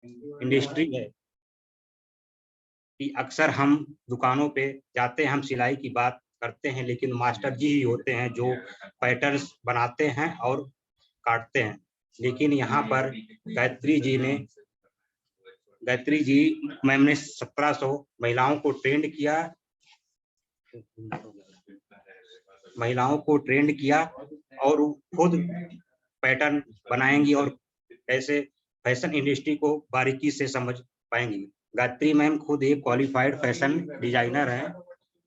Industry है कि अक्सर हम दुकानों पे जाते हैं, हम सिलाई की बात करते हैं, लेकिन मास्टर जी ही होते हैं जो पैटर्न्स बनाते हैं और काटते हैं। लेकिन यहाँ पर गायत्री जी मैम ने 1700 महिलाओं को ट्रेंड किया और खुद पैटर्न बनाएंगी और कैसे फैशन इंडस्ट्री को बारीकी से समझ पाएंगी। गायत्री मैम खुद एक क्वालिफाइड फैशन डिजाइनर हैं।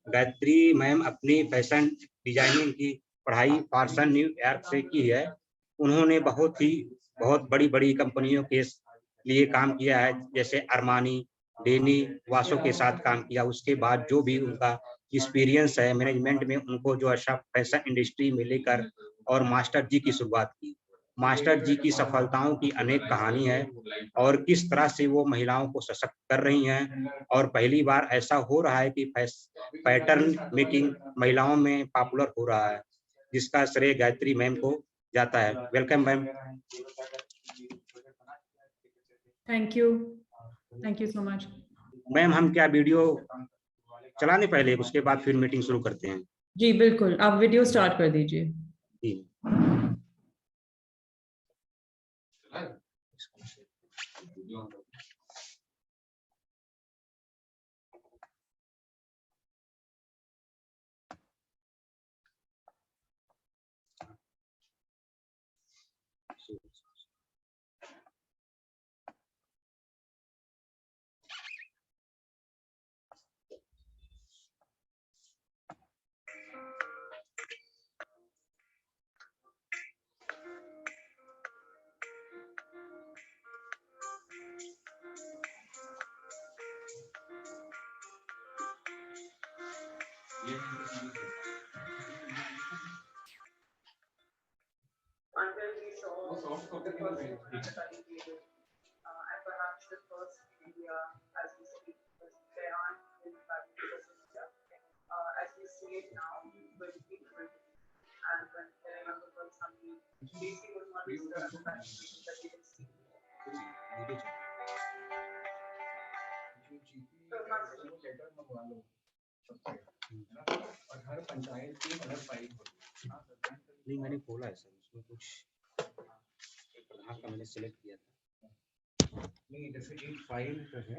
गायत्री मैम अपनी फैशन डिजाइनिंग की पढ़ाई पार्सन न्यूयॉर्क से की है। उन्होंने बहुत बड़ी कंपनियों के लिए काम किया है, जैसे अरमानी, डेनी, वासो के साथ काम किया। उसके बाद जो भी उनका एक्सपीरियंस है मैनेजमेंट में, उनको जो अच्छा फैशन इंडस्ट्री में लेकर और मास्टर जी की शुरुआत की। मास्टर जी की सफलताओं की अनेक कहानी है और किस तरह से वो महिलाओं को सशक्त कर रही हैं, और पहली बार ऐसा हो रहा है कि पैटर्न मेकिंग महिलाओं में पॉपुलर हो रहा है, जिसका श्रेय गायत्री मैम को जाता है। Welcome ma'am. Thank you so much. Ma'am हम क्या वीडियो चलाने पहले, उसके बाद फिर मीटिंग शुरू करते हैं? जी बिल्कुल, आप वीडियो स्टार्ट कर दीजिए। जी। Until we saw the first Katali period, and perhaps the first in India as we speak, because there aren't many practices in India. As we see it now, with people, and when there are younger girls coming, basically was not used to the practices that we can see. और हर पंचायत की अलग file होती है। नहीं, मैंने खोला है sir, उसमें कुछ प्रधान का मैंने सिलेक्ट किया था। नहीं, जैसे एक फाइल जो है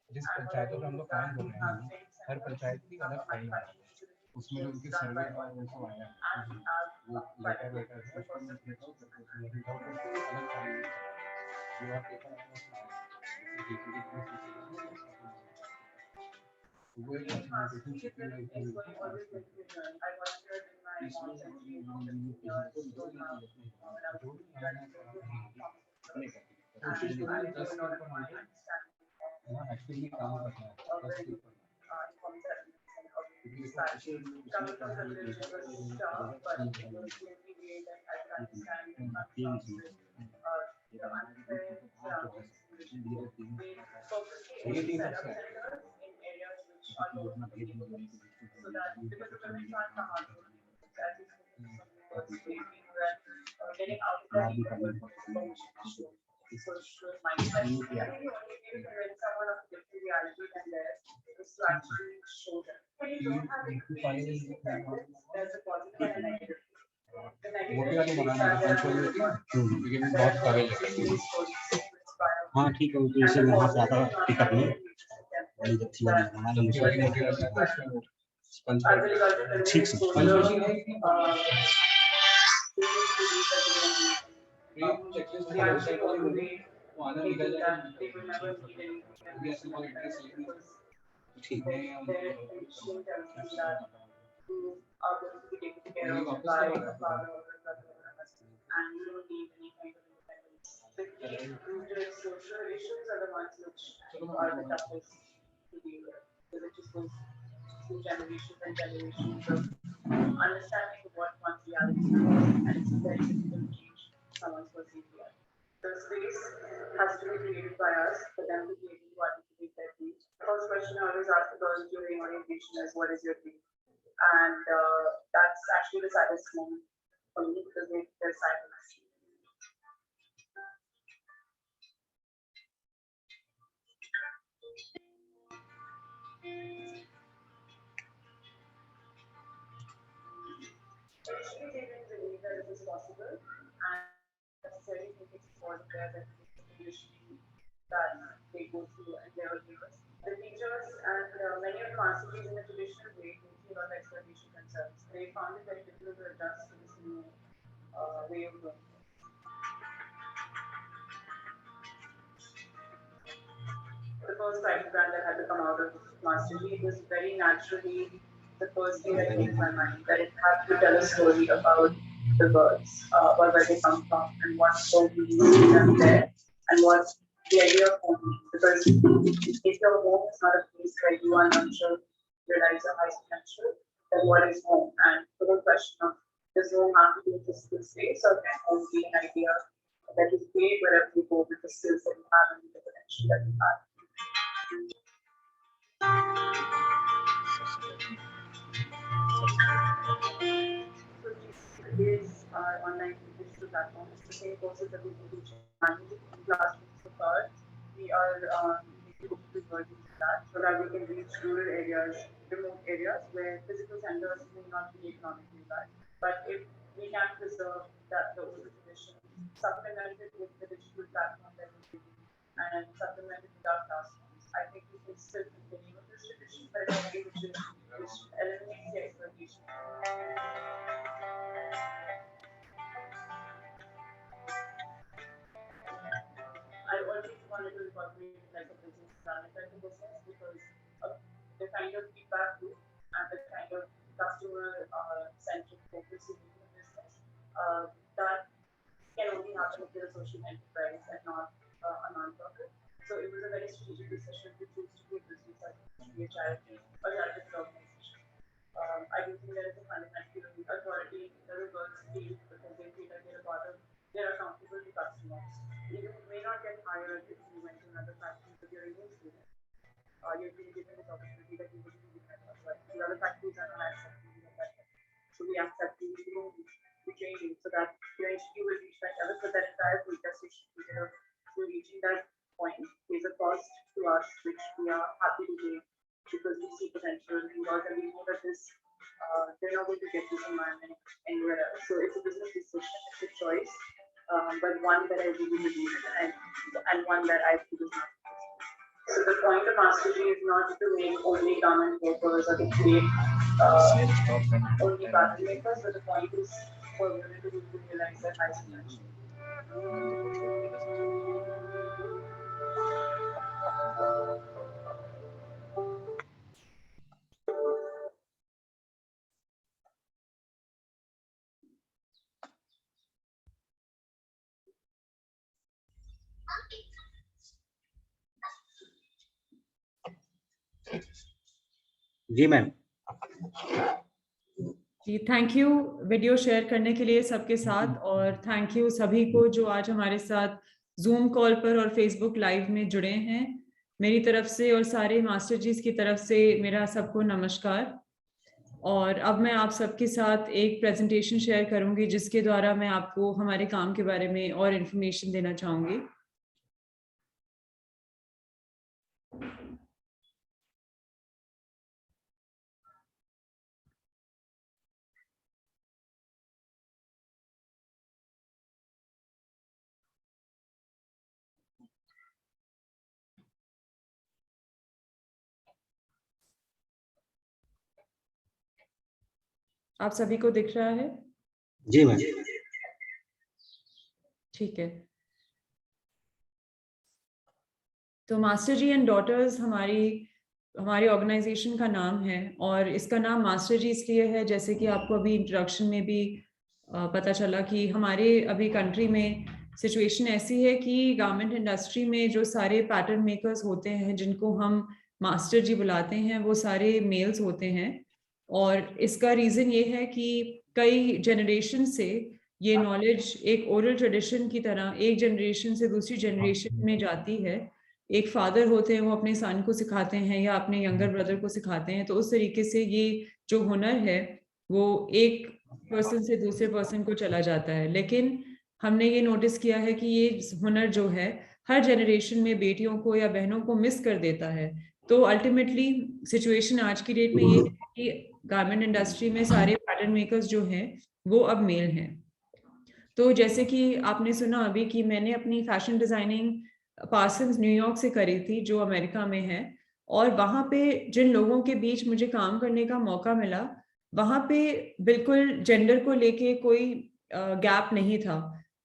जिस पंचायतों में हम लोग काम कर रहे हैं, हर पंचायत की अलग फाइल है, उसमें जो उनके सर्वे का वो आया है, वो लेटर है, उसमें अलग फाइल जो आप पेपर एक्चुअली काम करना है। हाँ ठीक है, तो इसे वहाँ से आता टिकट में ठीक से ठीक है। And you don't need any kind of independence. The deep-rooted social issues are the ones which are the toughest to deal with, because it just goes through generations and generations of understanding what one's reality is, and it's very difficult to change someone's perceived reality. The space has to be created by us for them to be able to articulate their views. The first question I always ask the girls during orientation is, what is your dream? And that's actually the saddest moment for me, because they're silent. possible, and necessarily think it's important that the conditioning that they go through and their years. The teachers and many of the masters in the traditional way thinking about exploitation themselves. They found it very difficult to adjust to this new way of doing things. The first private brand that had to come out of Mastergy, it was very naturally the first thing that came to my mind, that it had to tell a story about the birds, about where they come from and what home means to them there, and what the idea of home means. Because if your home is not a place where you are nurtured, your lives are high potential, then what is home? And the whole question of, does home have to be a physical space, or can home be an idea that is create wherever you go with the skills that you have and the potential that you have? Is our online digital platforms, the same courses that we can teach in classrooms so far. We are digital versions of that so that we can reach rural areas, remote areas where physical centers may not be economically bad. But if we can preserve that the older tradition, supplemented with the digital platform that we do, and supplemented with our classrooms, I think we can still continue with this tradition, but in a way which eliminates the exploitation. I always wanted to incorporate like a business plan type of business because of the kind of feedback loop and the kind of customer centric focus you need in a business that can only happen if you're a social enterprise and not a non-profit. So it was a very strategic decision to choose to be a business as to be a charity or charitable organization. I do think there is a fundamental authority in the reverse field because they feel like they're a part of, they're accountable to customers. You may not get hired if you went to another factory, but you're a new student. You're being given this opportunity that you wouldn't be given elsewhere. The other factories are not accepting you like that. So we accept you, we train you so that eventually you will reach that level. But that entire gestation period to reaching that point is a cost to us, which we are happy to take because we see potential in work and we know that this they're not going to get this environment anywhere else. So it's a business decision, it's a choice. But one that I really believe in and one that I feel is not. So the point of Mastergy is not to make only garment makers or to create only garment makers, but the point is for women to realize their high potential. जी ma'am. जी thank you video share करने के लिए सबके साथ, और thank you सभी को जो आज हमारे साथ जूम कॉल पर और फेसबुक लाइव में जुड़े हैं। मेरी तरफ से और सारे मास्टर जीज की तरफ से मेरा सबको नमस्कार। और अब मैं आप सबके साथ एक प्रेजेंटेशन शेयर करूंगी जिसके द्वारा मैं आपको हमारे काम के बारे में और इन्फॉर्मेशन देना चाहूंगी। आप सभी को दिख रहा है? जी मैम। ठीक है। तो मास्टर जी एंड डॉटर्स हमारी ऑर्गेनाइजेशन का नाम है, और इसका नाम मास्टर जी इसलिए है, जैसे कि आपको अभी इंट्रोडक्शन में भी पता चला कि हमारे अभी कंट्री में सिचुएशन ऐसी है कि गारमेंट इंडस्ट्री में जो सारे पैटर्न मेकर्स होते हैं जिनको हम मास्टर जी बुलाते हैं वो सारे मेल्स होते हैं। और इसका रीज़न ये है कि कई जनरेशन से ये नॉलेज एक ओरल ट्रेडिशन की तरह एक जनरेशन से दूसरी जनरेशन में जाती है। एक फादर होते हैं वो अपने सन को सिखाते हैं या अपने यंगर ब्रदर को सिखाते हैं, तो उस तरीके से ये जो हुनर है वो एक पर्सन से दूसरे पर्सन को चला जाता है। लेकिन हमने ये नोटिस किया है कि ये हुनर जो है हर जनरेशन में बेटियों को या बहनों को मिस कर देता है। तो अल्टीमेटली सिचुएशन आज की डेट में ये है कि गारमेंट इंडस्ट्री में सारे पैटर्न मेकर्स जो हैं वो अब मेल हैं। तो जैसे कि आपने सुना अभी कि मैंने अपनी फैशन डिजाइनिंग पार्सन्स न्यूयॉर्क से करी थी, जो अमेरिका में है, और वहाँ पे जिन लोगों के बीच मुझे काम करने का मौका मिला, वहाँ पे बिल्कुल जेंडर को लेके कोई गैप नहीं था।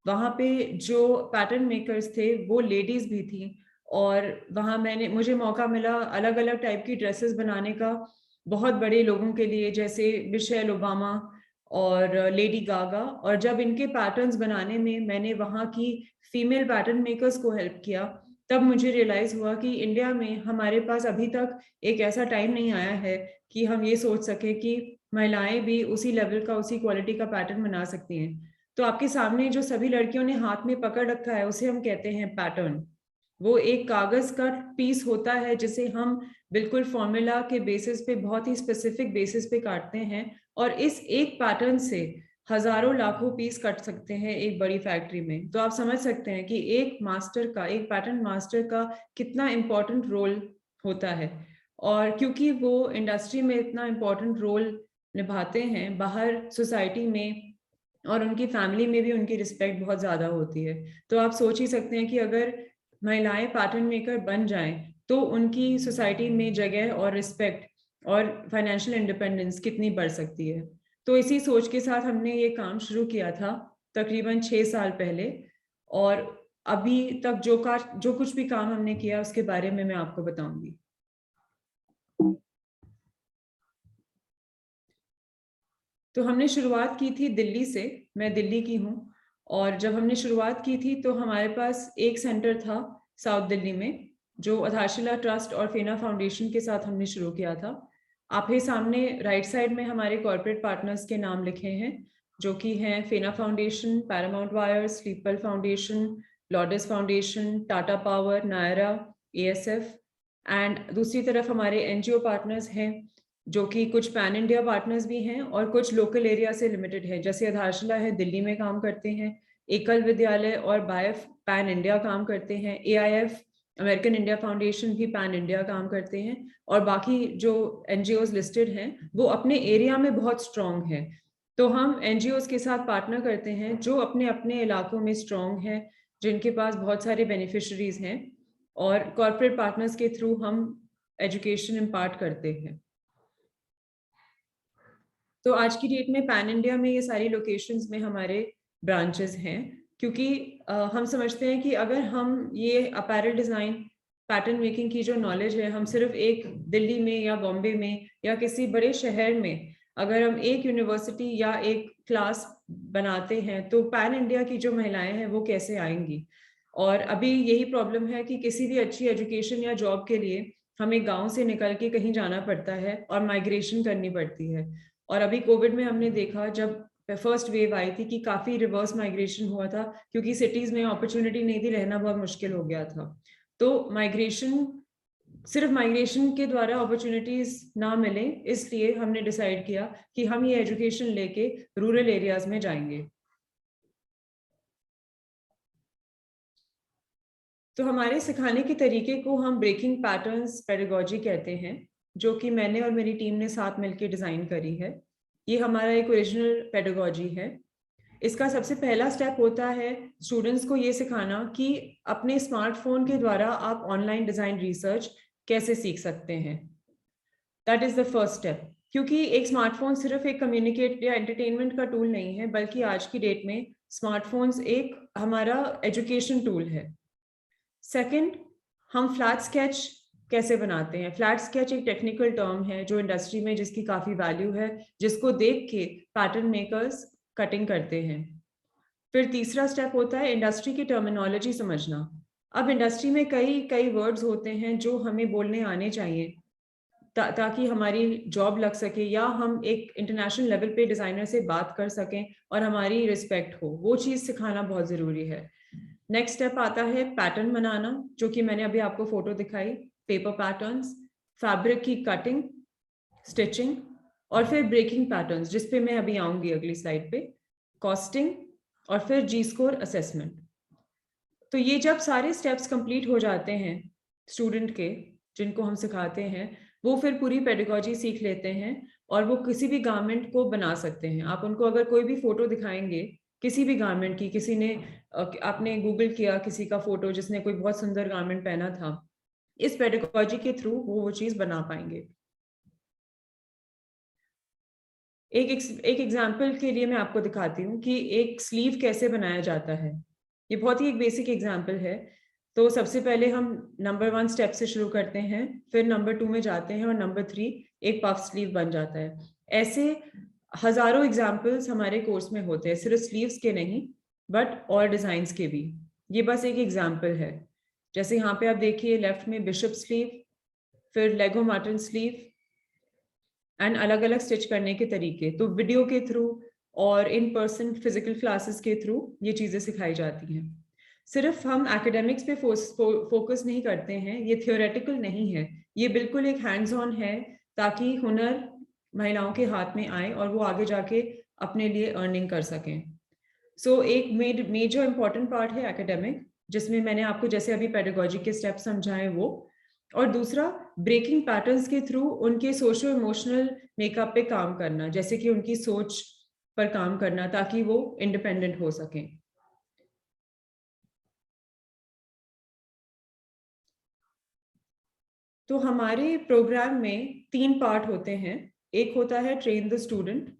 वहाँ पे जो पैटर्न मेकर्स थे वो लेडीज भी थी, और वहाँ मुझे मौका मिला अलग अलग टाइप की ड्रेसेस बनाने का, बहुत बड़े लोगों के लिए, जैसे मिशेल ओबामा और लेडी गागा। और जब इनके पैटर्न्स बनाने में मैंने वहाँ की फीमेल पैटर्न मेकर्स को हेल्प किया, तब मुझे रियलाइज हुआ कि इंडिया में हमारे पास अभी तक एक ऐसा टाइम नहीं आया है कि हम ये सोच सके कि महिलाएं भी उसी लेवल का, उसी क्वालिटी का पैटर्न बना सकती हैं। तो आपके सामने जो सभी लड़कियों ने हाथ में पकड़ रखा है, उसे हम कहते हैं पैटर्न। वो एक कागज का पीस होता है जिसे हम बिल्कुल फॉर्मूला के बेसिस पे, बहुत ही स्पेसिफिक बेसिस पे काटते हैं, और इस एक पैटर्न से हजारों लाखों पीस कट सकते हैं एक बड़ी फैक्ट्री में। तो आप समझ सकते हैं कि एक मास्टर का, एक पैटर्न मास्टर का कितना इम्पोर्टेंट रोल होता है। और क्योंकि वो इंडस्ट्री में इतना इम्पोर्टेंट रोल निभाते हैं, बाहर सोसाइटी में और उनकी फैमिली में भी उनकी रिस्पेक्ट बहुत ज्यादा होती है। तो आप सोच ही सकते हैं कि अगर महिलाएं पैटर्न मेकर बन जाएं तो उनकी सोसाइटी में जगह और रिस्पेक्ट और फाइनेंशियल इंडिपेंडेंस कितनी बढ़ सकती है। तो इसी सोच के साथ हमने ये काम शुरू किया था तकरीबन 6 साल पहले, और अभी तक जो कुछ भी काम हमने किया उसके बारे में मैं आपको बताऊंगी। तो हमने शुरुआत की थी दिल्ली से, मैं दिल्ली की हूँ, और जब हमने शुरुआत की थी तो हमारे पास एक सेंटर था साउथ दिल्ली में, जो आधारशिला ट्रस्ट और फेना फाउंडेशन के साथ हमने शुरू किया था। आपके सामने राइट साइड में हमारे कॉर्पोरेट पार्टनर्स के नाम लिखे हैं, जो कि हैं फेना फाउंडेशन, पैरामाउंट वायर, स्लीपल foundation, Lords foundation, Tata power, Nayara, ASF। And दूसरी तरफ हमारे NGO पार्टनर्स हैं, जो कि कुछ पैन इंडिया पार्टनर्स भी हैं और कुछ लोकल एरिया से लिमिटेड है। जैसे आधारशिला है, दिल्ली में काम करते हैं, एकल विद्यालय और बायफ पैन इंडिया काम करते हैं, AIF अमेरिकन इंडिया फाउंडेशन भी पैन इंडिया काम करते हैं, और बाकी जो NGOs लिस्टेड हैं वो अपने एरिया में बहुत स्ट्रॉन्ग है। तो हम NGOs के साथ पार्टनर करते हैं जो अपने अपने इलाकों में स्ट्रॉन्ग हैं, जिनके पास बहुत सारे बेनिफिशरीज हैं, और कॉर्पोरेट पार्टनर्स के थ्रू हम एजुकेशन इम्पार्ट करते हैं। तो आज की डेट में पैन इंडिया में ये सारी लोकेशंस में हमारे ब्रांचेस हैं, क्योंकि हम समझते हैं कि अगर हम ये अपैरल डिज़ाइन, पैटर्न मेकिंग की जो नॉलेज है, हम सिर्फ एक दिल्ली में या बॉम्बे में या किसी बड़े शहर में अगर हम एक यूनिवर्सिटी या एक क्लास बनाते हैं, तो पैन इंडिया की जो महिलाएं हैं वो कैसे आएंगी। और अभी यही प्रॉब्लम है कि किसी भी अच्छी एजुकेशन या जॉब के लिए हमें गाँव से निकल के कहीं जाना पड़ता है और माइग्रेशन करनी पड़ती है। और अभी कोविड में हमने देखा, जब फर्स्ट वेव आई थी, कि काफी रिवर्स माइग्रेशन हुआ था, क्योंकि सिटीज में अपॉर्चुनिटी नहीं थी, रहना बहुत मुश्किल हो गया था। तो सिर्फ माइग्रेशन के द्वारा अपॉर्चुनिटीज ना मिले, इसलिए हमने डिसाइड किया कि हम ये एजुकेशन लेके रूरल एरियाज में जाएंगे। तो हमारे सिखाने के तरीके को हम ब्रेकिंग पैटर्न्स पेडागोजी कहते हैं, जो कि मैंने और मेरी टीम ने साथ मिलकर डिजाइन करी है। ये हमारा एक ओरिजिनल पेडागोजी है। इसका सबसे पहला स्टेप होता है स्टूडेंट्स को ये सिखाना कि अपने स्मार्टफोन के द्वारा आप ऑनलाइन डिजाइन रिसर्च कैसे सीख सकते हैं। That is the first step, क्योंकि एक स्मार्टफोन सिर्फ एक कम्युनिकेट या एंटरटेनमेंट का टूल नहीं है, बल्कि आज की डेट में स्मार्टफोन्स एक हमारा एजुकेशन टूल है। सेकंड, हम फ्लैट स्केच कैसे बनाते हैं। फ्लैट स्केच एक टेक्निकल टर्म है जो इंडस्ट्री में जिसकी काफी वैल्यू है, जिसको देख के पैटर्न मेकर्स कटिंग करते हैं। फिर तीसरा स्टेप होता है इंडस्ट्री की टर्मिनोलॉजी समझना। अब इंडस्ट्री में कई वर्ड्स होते हैं जो हमें बोलने आने चाहिए ताकि हमारी जॉब लग सके, या हम एक इंटरनेशनल लेवल पे डिजाइनर से बात कर सकें और हमारी रिस्पेक्ट हो। वो चीज सिखाना बहुत जरूरी है। नेक्स्ट स्टेप आता है पैटर्न बनाना, जो कि मैंने अभी आपको फोटो दिखाई, पेपर पैटर्न्स, फैब्रिक की कटिंग, स्टिचिंग, और फिर ब्रेकिंग पैटर्न्स, जिस पे मैं अभी आऊंगी अगली स्लाइड पे, कॉस्टिंग, और फिर जी स्कोर असेसमेंट। तो ये जब सारे स्टेप्स कंप्लीट हो जाते हैं स्टूडेंट के, जिनको हम सिखाते हैं, वो फिर पूरी पेडागोजी सीख लेते हैं और वो किसी भी गारमेंट को बना सकते हैं। आप उनको अगर कोई भी फोटो दिखाएंगे किसी भी गारमेंट की, किसी ने आपने गूगल किया किसी का फोटो जिसने कोई बहुत सुंदर गारमेंट पहना था, इस पेडागोजी के थ्रू वो चीज बना पाएंगे। एक एग्जाम्पल के लिए मैं आपको दिखाती हूँ कि एक स्लीव कैसे बनाया जाता है। ये बहुत ही एक बेसिक एग्जाम्पल है। तो सबसे पहले हम नंबर 1 स्टेप से शुरू करते हैं, फिर नंबर 2 में जाते हैं और नंबर 3 एक पफ स्लीव बन जाता है। ऐसे हजारों एग्जाम्पल्स हमारे कोर्स में होते हैं, सिर्फ स्लीव्स के नहीं बट और डिजाइन्स के भी। ये बस एक एग्जाम्पल है। जैसे यहाँ पे आप देखिए लेफ्ट में बिशप स्लीव, फिर लेगो मार्टिन स्लीव एंड अलग अलग स्टिच करने के तरीके। तो वीडियो के थ्रू और इन पर्सन फिजिकल क्लासेस के थ्रू ये चीजें सिखाई जाती हैं। सिर्फ हम एकेडमिक्स पे फोकस नहीं करते हैं, ये थियोरेटिकल नहीं है, ये बिल्कुल एक हैंड्स ऑन है ताकि हुनर महिलाओं के हाथ में आए और वो आगे जाके अपने लिए अर्निंग कर सकें। सो एक मेजर इंपॉर्टेंट पार्ट है एकेडमिक, जिसमें मैंने आपको जैसे अभी पेडागोजी के स्टेप समझाए वो, और दूसरा ब्रेकिंग पैटर्न्स के थ्रू उनके सोशो इमोशनल मेकअप पे काम करना, जैसे कि उनकी सोच पर काम करना ताकि वो इंडिपेंडेंट हो सकें। तो हमारे प्रोग्राम में 3 पार्ट होते हैं। एक होता है ट्रेन द स्टूडेंट,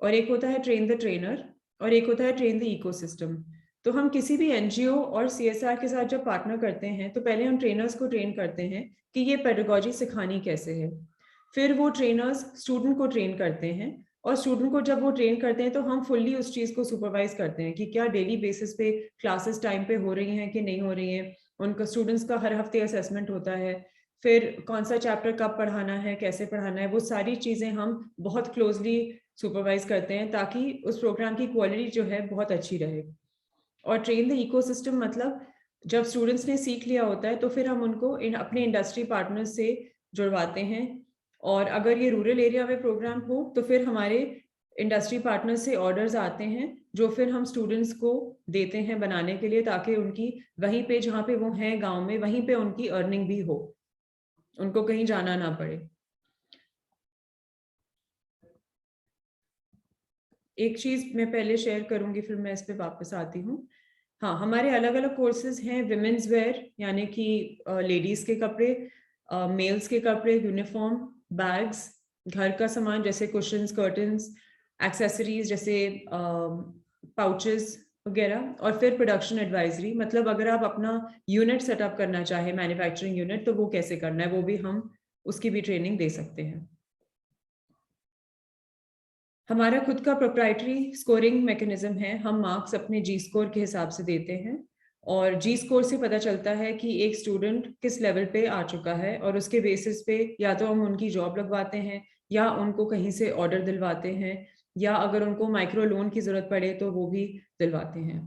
और एक होता है ट्रेन द ट्रेनर, और एक होता है ट्रेन द इकोसिस्टम। तो हम किसी भी एनजीओ और सीएसआर के साथ जब पार्टनर करते हैं तो पहले हम ट्रेनर्स को ट्रेन करते हैं कि ये पेडागोजी सिखानी कैसे है। फिर वो ट्रेनर्स स्टूडेंट को ट्रेन करते हैं, और स्टूडेंट को जब वो ट्रेन करते हैं तो हम फुल्ली उस चीज़ को सुपरवाइज करते हैं कि क्या डेली बेसिस पे क्लासेस टाइम पे हो रही हैं कि नहीं हो रही हैं। उनका स्टूडेंट्स का हर हफ्ते असेसमेंट होता है, फिर कौन सा चैप्टर कब पढ़ाना है, कैसे पढ़ाना है, वो सारी चीज़ें हम बहुत क्लोजली सुपरवाइज करते हैं ताकि उस प्रोग्राम की क्वालिटी जो है बहुत अच्छी रहे। और ट्रेन द इकोसिस्टम मतलब जब स्टूडेंट्स ने सीख लिया होता है तो फिर हम उनको अपने इंडस्ट्री पार्टनर्स से जुड़वाते हैं, और अगर ये रूरल एरिया में प्रोग्राम हो तो फिर हमारे इंडस्ट्री पार्टनर से ऑर्डर्स आते हैं जो फिर हम स्टूडेंट्स को देते हैं बनाने के लिए, ताकि उनकी वहीं पे जहाँ पे वो हैं गांव में वहीं पे उनकी अर्निंग भी हो, उनको कहीं जाना ना पड़े। एक चीज मैं पहले शेयर करूंगी फिर मैं इस पे वापस आती हूँ। हाँ, हमारे अलग अलग कोर्सेज हैं। विमेन्स वेयर यानी कि लेडीज के कपड़े, मेल्स के कपड़े, यूनिफॉर्म, बैग्स, घर का सामान जैसे कुशन्स, कर्टन्स, एक्सेसरीज जैसे पाउचेस वगैरह, और फिर प्रोडक्शन एडवाइजरी, मतलब अगर आप अपना यूनिट सेटअप करना चाहे मैन्युफैक्चरिंग यूनिट तो वो कैसे करना है वो भी हम उसकी भी ट्रेनिंग दे सकते हैं। हमारा खुद का प्रोप्राइटरी स्कोरिंग मैकेनिज्म है। हम मार्क्स अपने जी स्कोर के हिसाब से देते हैं, और जी स्कोर से पता चलता है कि एक स्टूडेंट किस लेवल पे आ चुका है, और उसके बेसिस पे या तो हम उनकी जॉब लगवाते हैं या उनको कहीं से ऑर्डर दिलवाते हैं, या अगर उनको माइक्रो लोन की जरूरत पड़े तो वो भी दिलवाते हैं।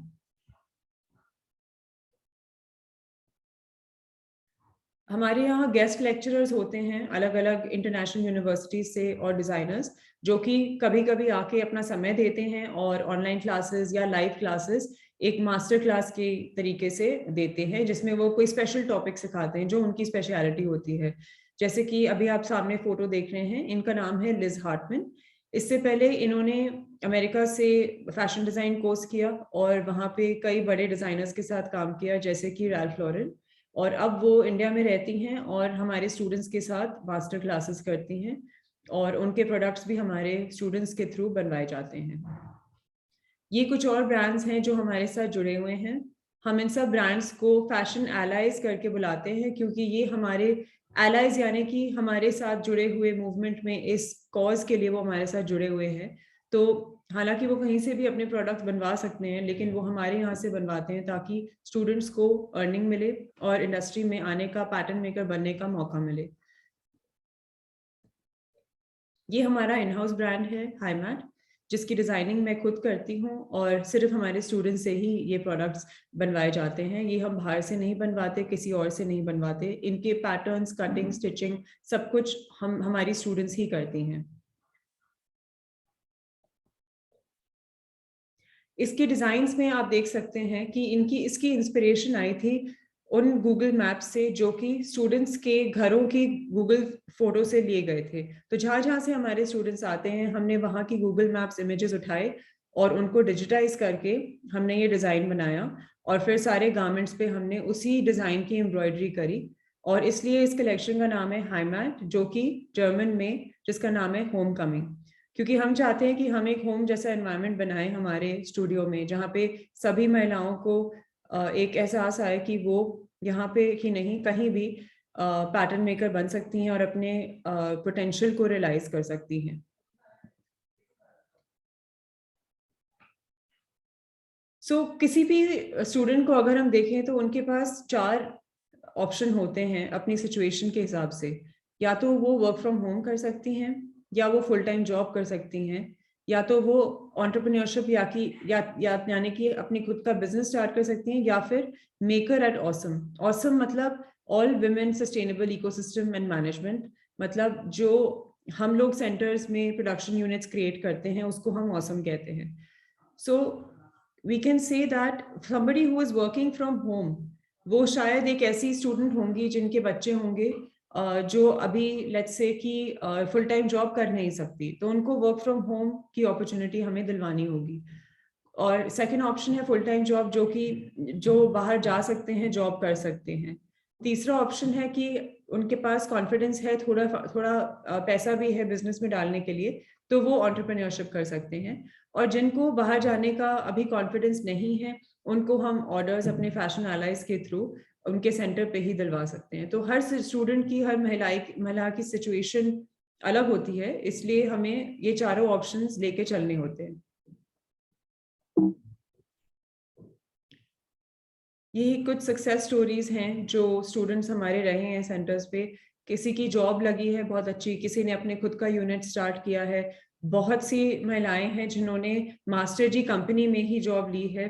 हमारे यहाँ गेस्ट लेक्चरर्स होते हैं अलग अलग इंटरनेशनल यूनिवर्सिटी से और डिज़ाइनर्स, जो कि कभी कभी आके अपना समय देते हैं और ऑनलाइन क्लासेस या लाइव क्लासेस एक मास्टर क्लास के तरीके से देते हैं, जिसमें वो कोई स्पेशल टॉपिक सिखाते हैं जो उनकी स्पेशलिटी होती है। जैसे कि अभी आप सामने फोटो देख रहे हैं, इनका नाम है लिज हार्टमैन। इससे पहले इन्होंने अमेरिका से फैशन डिज़ाइन कोर्स किया और वहाँ पे कई बड़े डिज़ाइनर्स के साथ काम किया जैसे कि रैल्फ लॉरेन, और अब वो इंडिया में रहती हैं और हमारे स्टूडेंट्स के साथ मास्टर क्लासेस करती हैं, और उनके प्रोडक्ट्स भी हमारे स्टूडेंट्स के थ्रू बनवाए जाते हैं। ये कुछ और ब्रांड्स हैं जो हमारे साथ जुड़े हुए हैं। हम इन सब ब्रांड्स को फैशन एलाइज करके बुलाते हैं, क्योंकि ये हमारे एलाइज यानी कि हमारे साथ जुड़े हुए मूवमेंट में इस कॉज के लिए वो हमारे साथ जुड़े हुए हैं। तो हालांकि वो कहीं से भी अपने प्रोडक्ट्स बनवा सकते हैं, लेकिन वो हमारे यहाँ से बनवाते हैं ताकि स्टूडेंट्स को अर्निंग मिले और इंडस्ट्री में आने का, पैटर्न मेकर बनने का मौका मिले। ये हमारा इन हाउस ब्रांड है हाईमैट, जिसकी डिज़ाइनिंग मैं खुद करती हूँ, और सिर्फ हमारे स्टूडेंट से ही ये प्रोडक्ट्स बनवाए जाते हैं। ये हम बाहर से नहीं बनवाते, किसी और से नहीं बनवाते। इनके पैटर्न्स, कटिंग, स्टिचिंग सब कुछ हमारी स्टूडेंट्स ही करती हैं। इसके डिज़ाइंस में आप देख सकते हैं कि इसकी इंस्पिरेशन आई थी उन गूगल मैप्स से जो कि स्टूडेंट्स के घरों की गूगल फोटो से लिए गए थे। तो जहाँ जहाँ से हमारे स्टूडेंट्स आते हैं हमने वहाँ की गूगल मैप्स इमेजेस उठाए और उनको डिजिटाइज करके हमने ये डिज़ाइन बनाया और फिर सारे गारमेंट्स पे हमने उसी डिज़ाइन की एम्ब्रॉयडरी करी और इसलिए इस कलेक्शन का नाम है हाईमैट, जो कि जर्मन में जिसका नाम है होम कमिंग, क्योंकि हम चाहते हैं कि हम एक होम जैसा एनवायरनमेंट बनाएं हमारे स्टूडियो में, जहाँ पे सभी महिलाओं को एक एहसास आए कि वो यहाँ पे ही नहीं कहीं भी पैटर्न मेकर बन सकती हैं और अपने पोटेंशियल को रियलाइज कर सकती हैं। किसी भी स्टूडेंट को अगर हम देखें तो उनके पास 4 ऑप्शन होते हैं अपनी सिचुएशन के हिसाब से। या तो वो वर्क फ्रॉम होम कर सकती हैं, या वो फुल टाइम जॉब कर सकती हैं, या तो वो एंटरप्रेन्योरशिप यानी कि अपनी खुद का बिजनेस स्टार्ट कर सकती हैं, या फिर मेकर एट ऑसम। ऑसम मतलब all women sustainable ecosystem and management, मतलब जो हम लोग सेंटर्स में प्रोडक्शन यूनिट्स क्रिएट करते हैं उसको हम ऑसम कहते हैं। So we can say that somebody who is working from home, वो शायद एक ऐसी स्टूडेंट होंगी जिनके बच्चे होंगे जो अभी लेट्स से कि फुल टाइम जॉब कर नहीं सकती, तो उनको वर्क फ्रॉम होम की अपॉर्चुनिटी हमें दिलवानी होगी। और सेकंड ऑप्शन है फुल टाइम जॉब, जो बाहर जा सकते हैं, जॉब कर सकते हैं। तीसरा ऑप्शन है कि उनके पास कॉन्फिडेंस है, थोड़ा पैसा भी है बिजनेस में डालने के लिए, तो वो एंटरप्रेन्योरशिप कर सकते हैं। और जिनको बाहर जाने का अभी कॉन्फिडेंस नहीं है, उनको हम ऑर्डर्स अपने फैशन एलाइज के थ्रू उनके सेंटर पे ही दिलवा सकते हैं। तो हर स्टूडेंट की, हर महिला की सिचुएशन अलग होती है, इसलिए हमें ये चारों ऑप्शंस लेके चलने होते हैं। यही कुछ सक्सेस स्टोरीज हैं जो स्टूडेंट्स हमारे रहे हैं सेंटर्स पे। किसी की जॉब लगी है बहुत अच्छी, किसी ने अपने खुद का यूनिट स्टार्ट किया है। बहुत सी महिलाएं हैं जिन्होंने मास्टर जी कंपनी में ही जॉब ली है,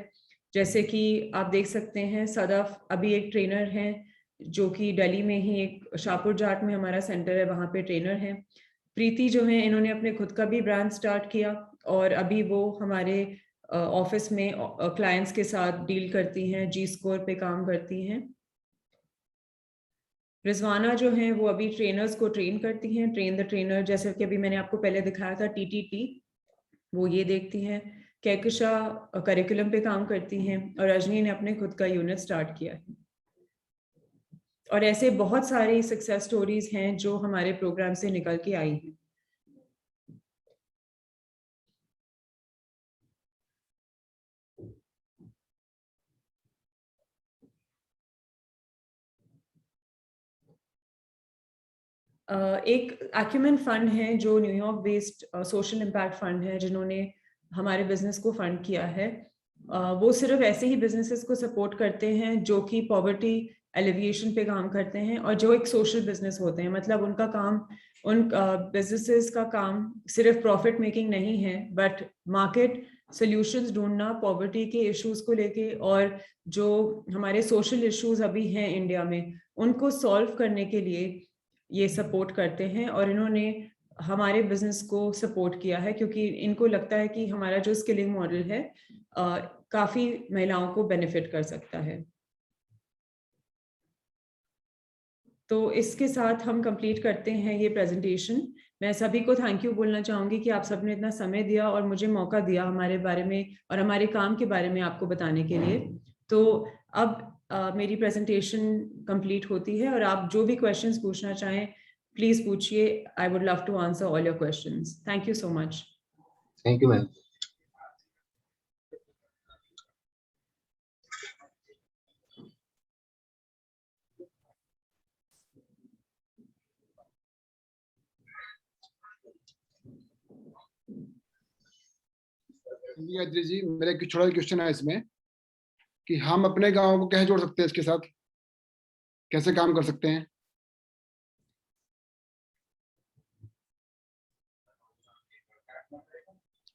जैसे कि आप देख सकते हैं सदफ अभी एक ट्रेनर हैं जो कि दिल्ली में ही एक शाहपुर जाट में हमारा सेंटर है, वहाँ पे ट्रेनर हैं। प्रीति जो है, इन्होंने अपने खुद का भी ब्रांड स्टार्ट किया और अभी वो हमारे ऑफिस में क्लाइंट्स के साथ डील करती हैं, जी स्कोर पे काम करती हैं। रिजवाना जो है वो अभी ट्रेनर्स को ट्रेन करती हैं, ट्रेन द ट्रेनर, जैसे कि अभी मैंने आपको पहले दिखाया था TTT, वो ये देखती हैं। कहकशा करिकुलम पे काम करती हैं और रजनी ने अपने खुद का यूनिट स्टार्ट किया है। और ऐसे बहुत सारी सक्सेस स्टोरीज हैं जो हमारे प्रोग्राम से निकल के आई हैं। एक एक्यूमेन फंड है जो New York based social impact fund है, जिन्होंने हमारे बिजनेस को फंड किया है। वो सिर्फ ऐसे ही बिजनेसेस को सपोर्ट करते हैं जो कि पॉवर्टी एलिविएशन पे काम करते हैं और जो एक सोशल बिजनेस होते हैं। मतलब उनका काम, उन बिजनेसेस का काम सिर्फ प्रॉफिट मेकिंग नहीं है, बट मार्केट सॉल्यूशंस ढूंढना पॉवर्टी के इश्यूज को लेके, और जो हमारे सोशल इश्यूज अभी हैं इंडिया में उनको सॉल्व करने के लिए ये सपोर्ट करते हैं। और इन्होंने हमारे बिजनेस को सपोर्ट किया है क्योंकि इनको लगता है कि हमारा जो स्किलिंग मॉडल है काफी महिलाओं को बेनिफिट कर सकता है। तो इसके साथ हम कंप्लीट करते हैं ये प्रेजेंटेशन। मैं सभी को थैंक यू बोलना चाहूंगी कि आप सबने इतना समय दिया और मुझे मौका दिया हमारे बारे में और हमारे काम के बारे में आपको बताने के लिए। तो अब मेरी प्रेजेंटेशन कंप्लीट होती है और आप जो भी क्वेश्चंस पूछना चाहें प्लीज पूछिए। I would love to answer all your questions. Thank you so much. Thank you ma'am. Gayatri ji, मेरा एक छोटा क्वेश्चन है इसमें कि हम अपने गांव को कैसे जोड़ सकते हैं, इसके साथ कैसे काम कर सकते हैं?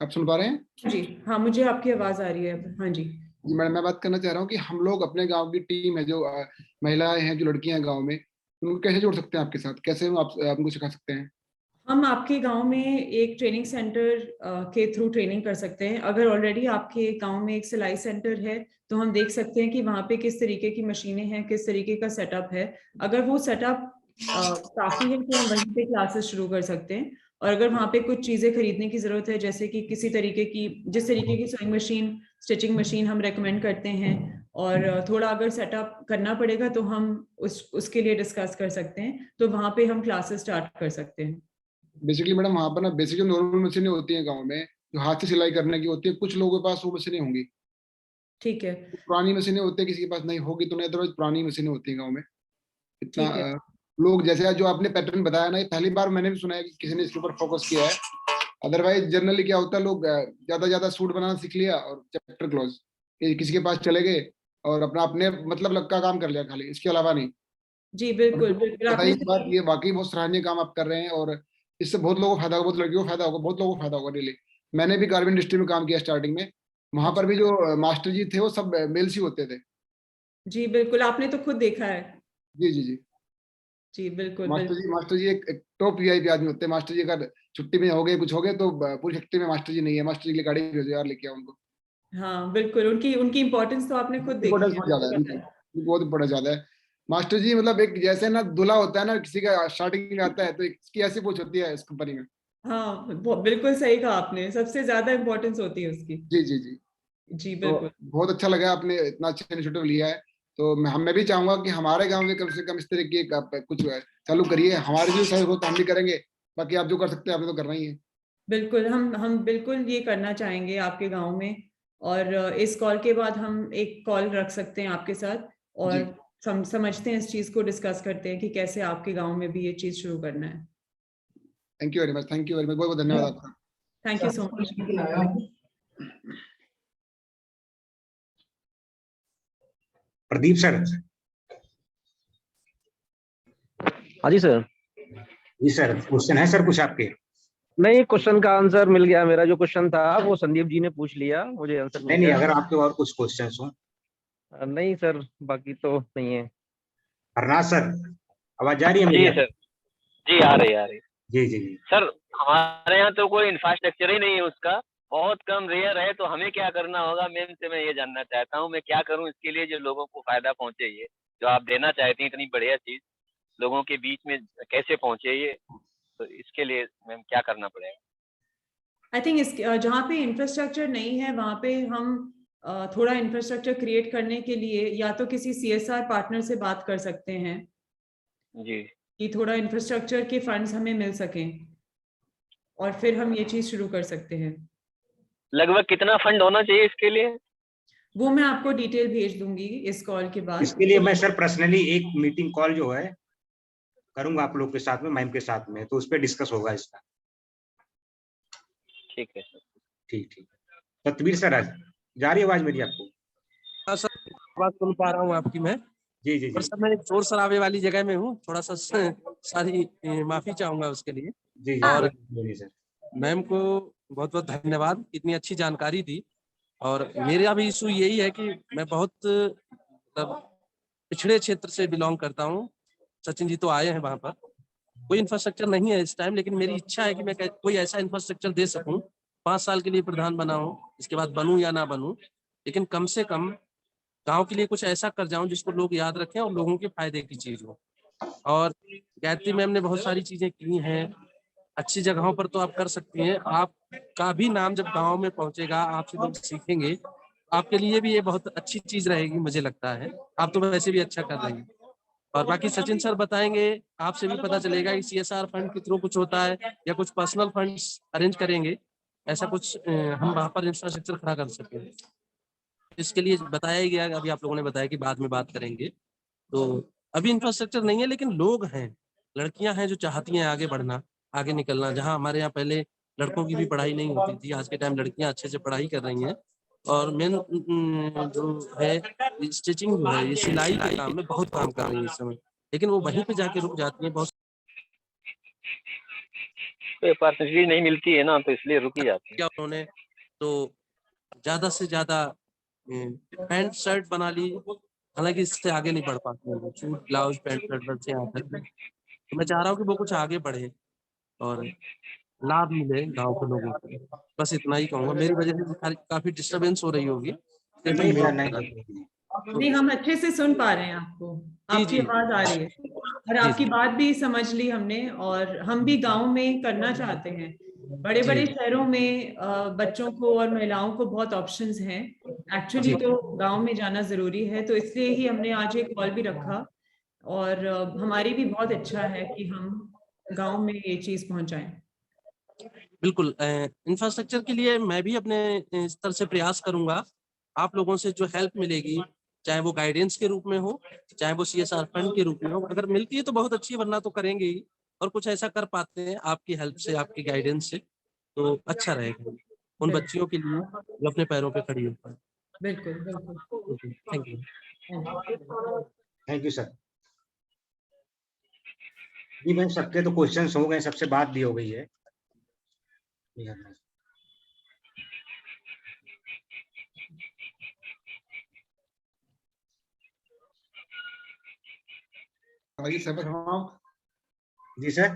आप सुन पा रहे हैं? जी हाँ, मुझे आपकी आवाज आ रही है अब। हाँ जी जी मैडम, मैं बात करना चाह रहा हूँ कि हम लोग अपने गांव की टीम है, जो महिलाएं हैं, जो लड़कियां हैं गांव में, उनको कैसे जोड़ सकते हैं आपके साथ, कैसे आप उनको सिखा सकते हैं? हम आपके गांव में एक ट्रेनिंग सेंटर के थ्रू ट्रेनिंग कर सकते हैं। अगर ऑलरेडी आपके गांव में एक सिलाई सेंटर है तो हम देख सकते हैं कि वहाँ पे किस तरीके की मशीनें हैं, किस तरीके का सेटअप है। अगर वो सेटअप काफी है तो हम वहीं पे क्लासेस शुरू कर सकते हैं। और अगर वहाँ पे कुछ चीजें खरीदने की जरूरत है, जैसे कि किसी तरीके की, जिस तरीके की सोइंग मशीन, स्टिचिंग मशीन हम रेकमेंड करते हैं, और थोड़ा अगर सेटअप करना पड़ेगा तो हम उसके लिए डिस्कस कर सकते हैं, तो वहाँ पे हम क्लासेस स्टार्ट कर सकते हैं। बेसिकली मैडम वहाँ पर ना बेसिक जो नॉर्मल मशीनें होती हैं गाँव में, जो हाथ से सिलाई करने की होती है, कुछ लोगों के पास वो मशीनें होंगी, ठीक है, पुरानी मशीनें होती है, किसी के पास नहीं होगी तो नहीं, अदरवाइज पुरानी मशीनें होती है गाँव में। इतना ठीक है। लोग जैसे जो आपने पैटर्न बताया ना, ये पहली बार मैंने भी सुना है कि किसी ने इसके ऊपर फोकस किया है। अदरवाइज जनरली क्या होता है, लोग ज्यादा सूट बनाना सीख लिया और चैप्टर क्लोज, किसी के पास चले गए और अपना अपने मतलब लग का काम कर लिया खाली, इसके अलावा नहीं। जी बिल्कुल बिल्कुल, आपने बताइए इस बात, ये वाकई बहुत सराहनीय काम आप कर रहे हैं और इससे बहुत लोगों को फायदा होगा, बहुत लड़कियों को फायदा होगा, बहुत लोगों को फायदा होगा डेली। मैंने भी गारमेंट इंडस्ट्री में काम किया स्टार्टिंग में, वहां पर भी जो मास्टर जी थे वो सब मेल्स ही होते थे। जी बिल्कुल, आपने तो खुद देखा है। जी जी जी। जी बिल्कुल बिल्कुल। मास्टर जी एक टॉप वीआईपी आदमी होते हैं। मास्टर जी अगर छुट्टी में हो गए, कुछ हो गए तो पूरी फैक्ट्री में मास्टर जी नहीं है, मास्टर जी के लिए गाड़ी भेजो यार, लेके आओ उनको। हाँ बिल्कुल, उनकी उनकी इम्पोर्टेंस तो आपने खुद देखी इम्पोर्टेंस है, बहुत ज्यादा है आपको पता उनकी, है। बहुत इम्पोर्टेंस ज्यादा है। मास्टर जी मतलब एक जैसे ना दूल्हा होता है ना, किसी का स्टार्टिंग में आता है तो इसकी ऐसी पूछ होती है इस कंपनी में। हाँ बिल्कुल सही कहा आपने, सबसे ज्यादा इम्पोर्टेंस होती है उसकी। जी जी जी। जी तो बिल्कुल। बहुत अच्छा लगा आपने इतना अच्छा इनिशिएटिव लिया है। तो मैं भी चाहूंगा कि हमारे गांव में कम से कम इस तरीके का कुछ चालू करिए, हमारी जो सहयोग होता है हम भी करेंगे, बाकी आप जो कर सकते हैं आपने तो करना ही है। बिल्कुल, हम बिल्कुल ये करना चाहेंगे आपके गांव में, और इस कॉल के बाद हम एक कॉल रख सकते हैं आपके साथ, जी, और समझते हैं, इस चीज को डिस्कस करते हैं कि कैसे आपके गांव में भी ये चीज शुरू करना है। Thank you very much, thank you very much, बहुत बहुत धन्यवाद आपका। Thank you so much. Pradeep sir. हाँ जी सर। जी सर, क्वेश्चन है सर कुछ आपके? नहीं, क्वेश्चन का आंसर मिल गया। मेरा जो क्वेश्चन था वो संदीप जी ने पूछ लिया, मुझे आंसर मिल नहीं, गया। अगर आपके और कुछ क्वेश्चन हो। नहीं सर, बाकी तो नहीं है। हरनाथ सर, आवाज जा रही है मेरी जी आपको? सर, जी आ रही आ रही। जी जी जी। सर हमारे यहाँ तो कोई इंफ्रास्ट्रक्चर ही नहीं है उसका, बहुत कम रेयर है, तो हमें क्या करना होगा मैम से मैं ये जानना चाहता हूँ, मैं क्या करूँ इसके लिए जो लोगों को फायदा पहुँचे, ये जो आप देना चाहती हैं इतनी बढ़िया चीज लोगों के बीच में कैसे पहुँचे ये, तो इसके लिए मैम क्या करना पड़ेगा? आई थिंक इस जहाँ पे इंफ्रास्ट्रक्चर नहीं है वहाँ पे हम थोड़ा इंफ्रास्ट्रक्चर क्रिएट करने के लिए या तो किसी CSR पार्टनर से बात कर सकते हैं जी कि थोड़ा इंफ्रास्ट्रक्चर के फंड्स हमें मिल सकें, और फिर हम ये चीज शुरू कर सकते हैं। लगभग कितना फंड होना चाहिए इसके लिए? वो मैं आपको डिटेल भेज दूंगी इस कॉल के बाद। इसके लिए मैं सर पर्सनली एक मीटिंग कॉल जो है करूंगा आप लोग के साथ में, मैम के साथ में, तो उस पर डिस्कस होगा इसका। ठीक है सर। ठीक ठीक। सतवीर सर, आज जा रही है आवाज मेरी आपको? हाँ सर, बात सुन पा रहा हूँ आपकी मैं। जी जी पर जी सर मैं एक शोर शराबे वाली जगह में हूँ, थोड़ा सा सारी माफी चाहूंगा उसके लिए। जी जी। और बोलिए सर। मैम को बहुत बहुत धन्यवाद, इतनी अच्छी जानकारी दी। और मेरा भी इशू यही है कि मैं बहुत मतलब पिछड़े क्षेत्र से बिलोंग करता हूँ। सचिन जी तो आए हैं वहां पर, कोई इंफ्रास्ट्रक्चर नहीं है इस टाइम, लेकिन मेरी इच्छा है कि मैं कोई ऐसा इंफ्रास्ट्रक्चर दे सकूं। 5 साल के लिए प्रधान बना हूं, इसके बाद बनूं या ना बनूं, लेकिन कम से कम गांव के लिए कुछ ऐसा कर जाऊं जिसको लोग याद रखें और लोगों के फायदे की चीज हो। और गायत्री मैम ने बहुत सारी चीजें की हैं, अच्छी जगहों पर तो आप कर सकती हैं। आपका भी नाम जब गांव में पहुंचेगा, आपसे लोग सीखेंगे, आपके लिए भी ये बहुत अच्छी चीज रहेगी मुझे लगता है। आप तो वैसे भी अच्छा कर रही हैं। और बाकी सचिन सर बताएंगे, आपसे भी पता चलेगा कि CSR फंड के थ्रू कुछ होता है या कुछ पर्सनल फंड्स अरेंज करेंगे, ऐसा कुछ हम वहां पर इंफ्रास्ट्रक्चर खड़ा कर सकें। इसके लिए बताया ही गया, अभी आप लोगों ने बताया कि बाद में बात करेंगे। तो अभी इंफ्रास्ट्रक्चर नहीं है, लेकिन लोग हैं, लड़कियां हैं जो चाहती हैं आगे बढ़ना, आगे निकलना। जहां हमारे यहाँ पहले लड़कों की भी पढ़ाई नहीं होती थी, आज के टाइम लड़कियां अच्छे से पढ़ाई कर रही हैं। और मेन जो है स्टिचिंग, जो है ये सिलाई के काम में बहुत काम कर रही है इस समय, लेकिन वो वहीं पे जाके रुक जाती है। बहुत अपॉर्चुनिटी नहीं मिलती है ना, तो इसलिए रुक ही जाती है। क्या उन्होंने तो ज्यादा से ज्यादा पैंट शर्ट बना ली, हालांकि इससे आगे नहीं बढ़ पाती है, सूट ब्लाउज पैंट शर्ट बस से आता है। तो मैं चाह रहा हूँ कि वो कुछ आगे बढ़े और लाभ मिले गांव के लोगों को। बस इतना ही कहूंगा, मेरी वजह से काफी डिस्टरबेंस हो रही होगी। नहीं सर, नहीं। नहीं, हम अच्छे से सुन पा रहे हैं आपको, जी आपकी जी आवाज आ रही है। और आपकी बात भी समझ ली हमने, और हम भी गांव में करना चाहते हैं। बड़े बड़े शहरों में बच्चों को और महिलाओं को बहुत ऑप्शंस हैं, एक्चुअली तो गांव में जाना जरूरी है, तो इसलिए ही हमने आज एक कॉल भी रखा। और हमारी भी बहुत इच्छा है कि हम गांव में ये चीज पहुंचाएं। बिल्कुल, इंफ्रास्ट्रक्चर के लिए मैं भी अपने स्तर से प्रयास करूंगा। आप लोगों से जो हेल्प मिलेगी, चाहे वो गाइडेंस के रूप में हो, चाहे वो CSR फंड के रूप में हो, अगर मिलती है तो बहुत अच्छी, वरना तो करेंगे ही। और कुछ ऐसा कर पाते हैं आपकी हेल्प से, आपकी गाइडेंस से, तो अच्छा रहेगा उन बच्चियों के लिए जो अपने पैरों पे खड़ी हो पाए। बिल्कुल बिल्कुल। Thank you. Thank you sir. जी मैम, सबके तो क्वेश्चंस हो गए, सबसे बात भी हो गई है। आज की सेवा समाप्त। जी सर।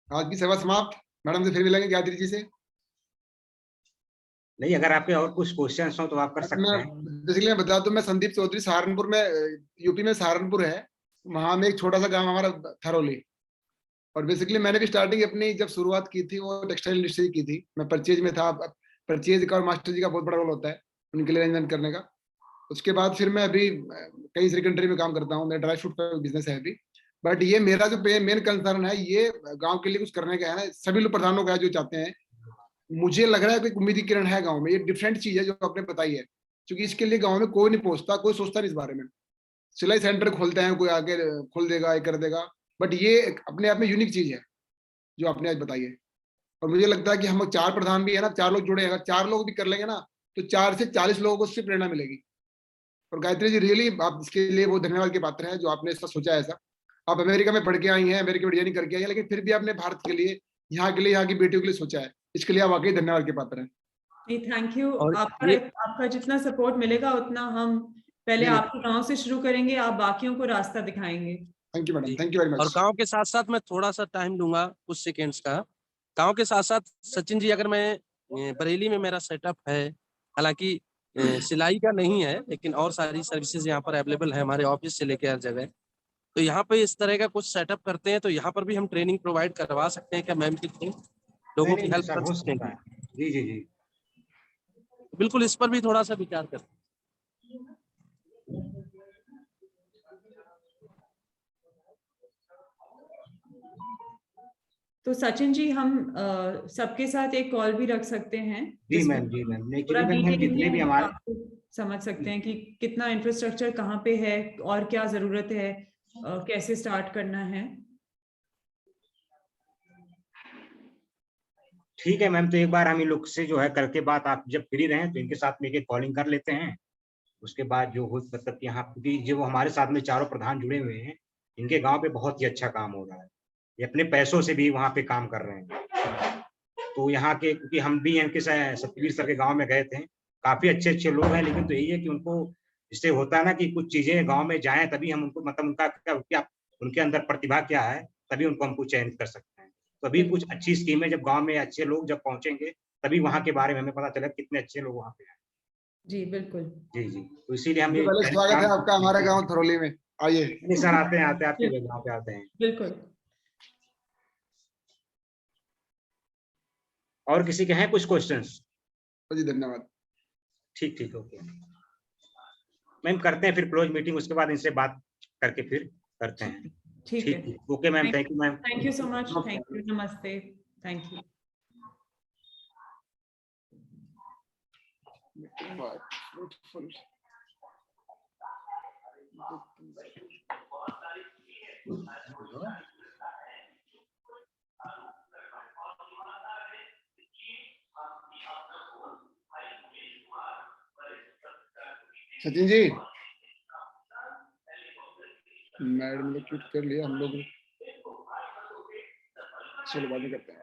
आज की सेवा समाप्त। मैडम से फिर मिलेंगे गायत्री जी से। नहीं, अगर आपके और कुछ क्वेश्चंस हो तो आप कर सकते मैं हैं। बेसिकली मैं बता दूं, मैं संदीप चौधरी, सहारनपुर में, यूपी में सहारनपुर है, वहां में एक छोटा सा गांव हमारा थरौली। और बेसिकली मैंने भी स्टार्टिंग अपनी जब शुरुआत की थी वो टेक्सटाइल इंडस्ट्री की थी। मैं परचेज में था। परचेज का और मास्टर जी का बहुत बड़ा रोल होता है उनके लिए अरेंजमेंट करने का। उसके बाद फिर मैं अभी कई सारी कंट्री में काम करता हूँ। मेरा ड्राई फ्रूट का बिजनेस है अभी। बट ये मेरा जो मेन कंसर्न है, ये गांव के लिए कुछ करने का है ना। सभी लोग प्रधानों का है जो चाहते हैं। मुझे लग रहा है कि उम्मीद की किरण है गाँव में। ये डिफरेंट चीज है जो आपने बताई है, क्योंकि इसके लिए गाँव में कोई नहीं पहुंचता, कोई सोचता नहीं इस बारे में। सिलाई सेंटर खोलते हैं, कोई आगे खोल देगा, ये कर देगा। बट ये अपने आप में यूनिक चीज है जो आपने आज बताई है। और मुझे लगता है कि हम 4 प्रधान भी है ना, 4 लोग जुड़े, अगर 4 लोग भी कर लेंगे ना, तो 4 से 40 लोगों को उससे प्रेरणा मिलेगी। और गायत्री जी रियली आप इसके लिए वो धन्यवाद के पात्र हैं जो आपने ऐसा सोचा है। ऐसा आप अमेरिका में पढ़ के आई हैं, अमेरिका में डिजाइनिंग करके आई है, लेकिन फिर भी आपने भारत के लिए, यहाँ के लिए, यहाँ की बेटियों के लिए सोचा है। इसके लिए आप वाकई धन्यवाद के पात्र हैं। जी थैंक यू। और आपका जितना सपोर्ट मिलेगा उतना हम पहले आपके गांव से शुरू करेंगे, आप बाकियों को रास्ता दिखाएंगे। Thank you madam, thank you very और मच। गांव के साथ साथ मैं थोड़ा सा टाइम लूंगा, कुछ सेकेंड्स का। गांव के साथ साथ सचिन जी, अगर मैं बरेली में मेरा सेटअप है, हालांकि सिलाई का नहीं है, लेकिन और सारी सर्विसेज यहाँ पर अवेलेबल है हमारे ऑफिस से लेकर हर जगह। तो यहाँ पे इस तरह का कुछ सेटअप करते हैं, तो यहाँ पर भी हम ट्रेनिंग प्रोवाइड करवा सकते हैं क्या मैम के थ्रू? लोगों की हेल्प सर, कर हो सकते सकता हैं? है। जी जी जी, बिल्कुल, इस पर भी थोड़ा सा विचार करते हैं। तो सचिन जी, हम सबके साथ एक कॉल भी रख सकते हैं जी जिसमें मैम, जी मैम। पूरा एक्चुअली मैम, डिटेल जितने में भी हम हमारे, आपको समझ सकते हैं कि कितना इंफ्रास्ट्रक्चर कहाँ पे है और क्या जरूरत है, कैसे स्टार्ट करना है। ठीक है मैम, तो एक बार हम इन लोग से जो है करके बात, आप जब फ्री रहें तो इनके साथ में एक कॉलिंग कर लेते हैं। उसके बाद जो हो, मतलब यहाँ क्योंकि जो हमारे साथ में 4 प्रधान जुड़े हुए हैं, इनके गांव पे बहुत ही अच्छा काम हो रहा है। ये अपने पैसों से भी वहाँ पे काम कर रहे हैं। तो यहाँ के, क्योंकि हम भी इनके सतबीर सर के गांव में गए थे, काफी अच्छे अच्छे लोग हैं, लेकिन तो यही है कि उनको, इससे होता है ना कि कुछ चीजें गांव में जाएं तभी हम उनको, मतलब उनका क्या, उनके अंदर प्रतिभा क्या है, तभी उनको हमको चयनित कर सकते हैं। तो अभी कुछ अच्छी स्कीमें जब गांव में अच्छे लोग जब पहुंचेंगे, तभी वहाँ के बारे में हमें पता चलेगा कितने अच्छे लोग वहाँ पे हैं। जी बिल्कुल। जी जी, तो इसीलिए हम सबसे ये पहले स्वागत है आपका हमारे गाँव थरौली में। आइए। नहीं सर, आते हैं, आपके गाँव पे आते हैं। बिल्कुल। और किसी के हैं कुछ क्वेश्चंस? जी धन्यवाद। ठीक ठीक, ओके मैम, करते हैं फिर क्लोज मीटिंग, उसके बाद इनसे बात करके फिर करते हैं। ठीक है। ठीक, okay ma'am, thank you ma'am. Thank you so much. Thank you, नमस्ते। Thank you. Sachin ji, madam ने ट्वीट कर लिया, हम लोग चलो बाद में करते हैं।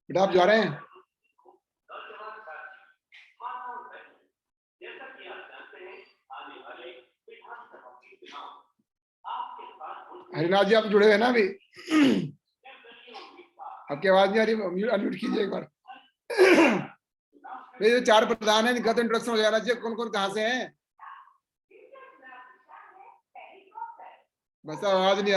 बेटा आप जा रहे हैं? हरिनाथ जी आप जुड़े हुए ना अभी? आपकी आवाज नहीं आ रही, अनम्यूट कीजिए एक बार। ये जो 4 प्रधान है, इनका तो इंट्रोडक्शन हो जाना चाहिए, कौन कौन कहाँ से हैं। बस आवाज नहीं